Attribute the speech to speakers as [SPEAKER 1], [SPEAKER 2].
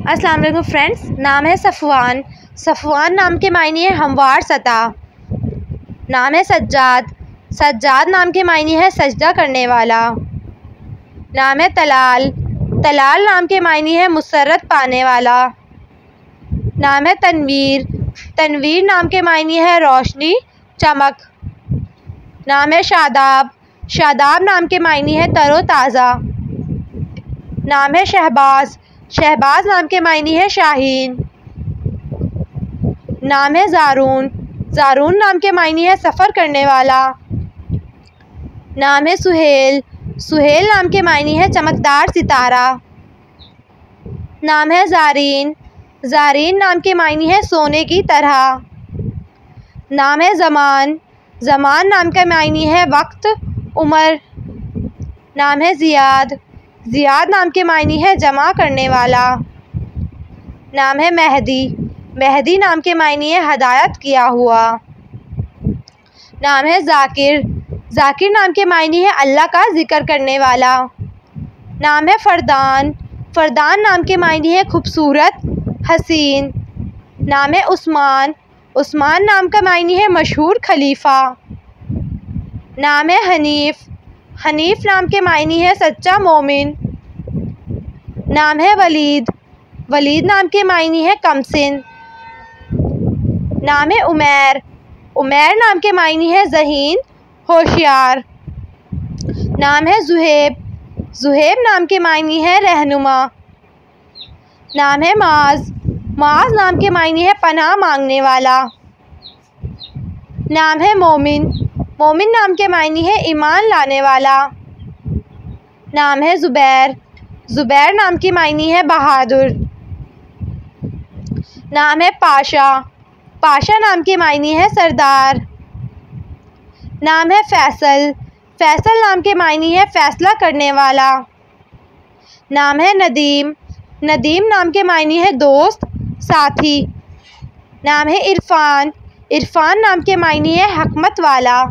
[SPEAKER 1] अस्सलाम वालेकुम फ्रेंड्स। नाम है सफ़वान। सफ़वान नाम के मायने है हमवार सतह। नाम है सज्जाद। सज्जाद नाम के मायने है सजदा करने वाला। नाम है तलाल। तलाल नाम के मायने है मुसर्रत पाने वाला। नाम है तनवीर। तनवीर नाम के मायने है रोशनी, चमक। नाम है शादाब। शादाब नाम के मायने है तरोताज़ा। नाम है शहबाज। शहबाज नाम के मायने है शाहीन। नाम है ज़ारून। ज़ारून नाम के मायने है सफ़र करने वाला। नाम है सुहेल। सुहेल नाम के मायने है चमकदार सितारा। नाम है ज़ारीन। ज़ारीन नाम के मायने है सोने की तरह। नाम है ज़मान। ज़मान नाम का मायने है वक्त, उम्र। नाम है ज़ियाद। ज़ियाद नाम के मायने है जमा करने वाला। नाम है मेहदी। मेहदी नाम के मायने है हदायत किया हुआ। नाम है ज़ाकिर। ज़ाकिर नाम के मायने है अल्लाह का ज़िक्र करने वाला। नाम है फ़रदान। फ़रदान नाम के मायने है खूबसूरत, हसीन। नाम है उस्मान। उस्मान नाम का मायने है मशहूर खलीफा। नाम है हनीफ़। हनीफ़ नाम के मायने है सच्चा मोमिन। नाम है वलीद। वलीद नाम के मायने है कमसिन। नाम है उमैर। उमैर नाम के मायने है ज़हीन, होशियार। नाम है ज़ुहैब। ज़ुहैब नाम के मायने है रहनुमा। नाम है माज। माज नाम के मायने है पनाह मांगने वाला। नाम है मोमिन। मोमिन नाम के मायने है ईमान लाने वाला। नाम है ज़ुबैर। ज़ुबैर नाम के मायने है बहादुर। नाम है पाशा। पाशा नाम के मायने है सरदार। नाम है फैसल। फैसल नाम के मायने है फ़ैसला करने वाला। नाम है नदीम। नदीम नाम के मायने है दोस्त, साथी। नाम है इरफ़ान। इरफ़ान नाम के मायने है हकमत वाला।